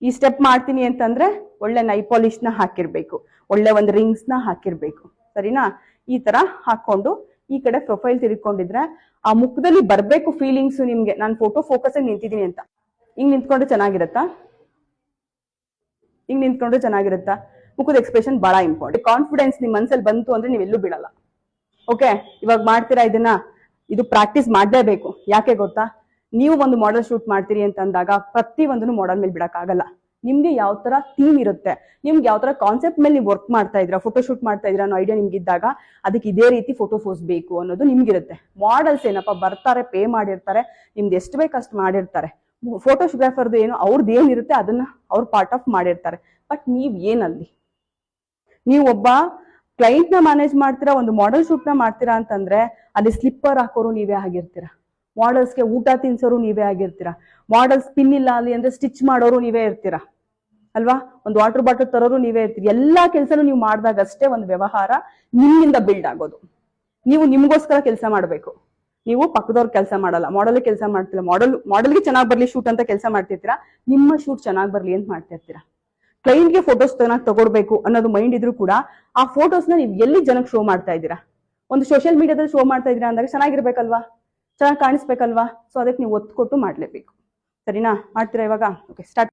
ಈ ಸ್ಟೆಪ್ ಮಾಡ್ತೀನಿ ಅಂತಂದ್ರೆ ಒಳ್ಳೆ ನೈ ಪಾಲಿಶ್ ನ ಹಾಕಿರ್ಬೇಕು, ಒಳ್ಳೆ ಒಂದು ರಿಂಗ್ಸ್ ನ ಹಾಕಿರ್ಬೇಕು, ಸರಿನಾ? ಈ ತರ ಹಾಕೊಂಡು ಈ ಕಡೆ ಪ್ರೊಫೈಲ್ ತಿರ್ಕೊಂಡಿದ್ರೆ ಆ ಮುಖದಲ್ಲಿ ಬರ್ಬೇಕು ಫೀಲಿಂಗ್ಸ್ ನಿಮ್ಗೆ, ನಾನು ಫೋಟೋ ಫೋಕಸ್ ಆಗಿ ನಿಂತಿದ್ದೀನಿ ಅಂತ. ಹಿಂಗ್ ನಿಂತ್ಕೊಂಡ್ರೆ ಚೆನ್ನಾಗಿರತ್ತಾ? ಹಿಂಗ್ ನಿಂತ್ಕೊಂಡ್ರೆ ಚೆನ್ನಾಗಿರುತ್ತಾ? ಮುಖದ ಎಕ್ಸ್ಪ್ರೆಷನ್ ಬಹಳ ಇಂಪಾರ್ಟೆಂಟ್. ಕಾನ್ಫಿಡೆನ್ಸ್ ನಿಮ್ ಮನ್ಸಲ್ಲಿ ಬಂತು ಅಂದ್ರೆ ನೀವೆಲ್ಲೂ ಬಿಡಲ್ಲ. ಓಕೆ, ಇವಾಗ ಮಾಡ್ತೀರಾ ಇದನ್ನ, ಇದು ಪ್ರಾಕ್ಟೀಸ್ ಮಾಡ್ಲೇಬೇಕು. ಯಾಕೆ ಗೊತ್ತಾ? ನೀವು ಒಂದು ಮಾಡೆಲ್ ಶೂಟ್ ಮಾಡ್ತೀರಿ ಅಂತ ಅಂದಾಗ ಪ್ರತಿ ಒಂದನ್ನು ಮಾಡೆಲ್ ಮೇಲೆ ಬಿಡಕ್ ಆಗಲ್ಲ. ನಿಮ್ಗೆ ಯಾವ ತರ ಥೀಮ್ ಇರುತ್ತೆ, ನಿಮ್ಗೆ ಯಾವ ತರ ಕಾನ್ಸೆಪ್ಟ್ ಮೇಲೆ ನೀವು ವರ್ಕ್ ಮಾಡ್ತಾ ಇದ್ದೀರಾ, ಫೋಟೋ ಶೂಟ್ ಮಾಡ್ತಾ ಇದ್ದೀರಾ ಅನ್ನೋ ಐಡಿಯಾ ನಿಮ್ಗೆ ಇದ್ದಾಗ ಅದಕ್ಕೆ ಇದೇ ರೀತಿ ಫೋಟೋ ಫೋಸ್ ಬೇಕು ಅನ್ನೋದು ನಿಮ್ಗಿರುತ್ತೆ. ಮಾಡೆಲ್ಸ್ ಏನಪ್ಪ ಬರ್ತಾರೆ, ಪೇ ಮಾಡಿರ್ತಾರೆ, ನಿಮ್ದು ಎಷ್ಟು ಬೇಕು ಅಷ್ಟು ಮಾಡಿರ್ತಾರೆ. ಫೋಟೋಗ್ರಾಫರ್ದು ಏನು ಅವ್ರದ್ದು ಏನಿರುತ್ತೆ ಅದನ್ನ ಅವ್ರು ಪಾರ್ಟ್ ಆಫ್ ಮಾಡಿರ್ತಾರೆ. ಬಟ್ ನೀವ್ ಏನಲ್ಲಿ, ನೀವು ಒಬ್ಬ ಕ್ಲೈಂಟ್ ನ ಮ್ಯಾನೇಜ್ ಮಾಡ್ತೀರಾ, ಒಂದು ಮಾಡೆಲ್ ಶೂಟ್ ನ ಮಾಡ್ತೀರಾ ಅಂತಂದ್ರೆ ಅಲ್ಲಿ ಸ್ಲಿಪ್ಪರ್ ಹಾಕೋರು ನೀವೇ ಆಗಿರ್ತೀರಾ, ಮಾಡೆಲ್ಸ್ಗೆ ಊಟ ತಿನ್ಸೋರು ನೀವೇ ಆಗಿರ್ತೀರಾ, ಮಾಡೆಲ್ ಸ್ಪಿನ್ ಇಲ್ಲ ಅಲ್ಲಿ ಅಂದ್ರೆ ಸ್ಟಿಚ್ ಮಾಡೋರು ನೀವೇ ಇರ್ತೀರಾ ಅಲ್ವಾ? ಒಂದು ವಾಟರ್ ಬಾಟಲ್ ತರೋರು ನೀವೇ ಇರ್ತೀರಿ. ಎಲ್ಲಾ ಕೆಲಸನೂ ನೀವು ಮಾಡಿದಾಗ ಅಷ್ಟೇ ಒಂದು ವ್ಯವಹಾರ ನಿಮ್ಮಿಂದ ಬಿಲ್ಡ್ ಆಗೋದು. ನೀವು ನಿಮ್ಗೋಸ್ಕರ ಕೆಲಸ ಮಾಡ್ಬೇಕು, ನೀವು ಪಕ್ಕದವ್ರ ಕೆಲಸ ಮಾಡಲ್ಲ. ಮಾಡೆಲ್ ಕೆಲಸ ಮಾಡ್ತೀರಾ, ಮಾಡೆಲ್ಗೆ ಚೆನ್ನಾಗಿ ಬರ್ಲಿ ಶೂಟ್ ಅಂತ ಕೆಲಸ ಮಾಡ್ತಿರ್ತೀರಾ, ನಿಮ್ಮ ಶೂಟ್ ಚೆನ್ನಾಗಿ ಬರ್ಲಿ ಅಂತ ಮಾಡ್ತಿರ್ತೀರಾ. ಕ್ಲೈಂಟ್ಗೆ ಫೋಟೋಸ್ ಚೆನ್ನಾಗಿ ತಗೊಳ್ಬೇಕು ಅನ್ನೋದು ಮೈಂಡ್ ಇದ್ರೂ ಕೂಡ ಆ ಫೋಟೋಸ್ನ ನೀವು ಎಲ್ಲಿ ಜನಕ್ಕೆ ಶೋ ಮಾಡ್ತಾ ಇದ್ದೀರಾ? ಒಂದು ಸೋಷಿಯಲ್ ಮೀಡಿಯಾದಲ್ಲಿ ಶೋ ಮಾಡ್ತಾ ಇದ್ದೀರಾ ಅಂದಾಗ ಚೆನ್ನಾಗಿರ್ಬೇಕಲ್ವಾ, ಚೆನ್ನಾಗಿ ಕಾಣಿಸ್ಬೇಕಲ್ವಾ? ಸೊ ಅದಕ್ಕೆ ನೀವು ಒತ್ತು ಕೊಟ್ಟು ಮಾಡ್ಲೇಬೇಕು. ಸರಿನಾ? ಮಾಡ್ತೀರಾ ಇವಾಗ? Okay, start.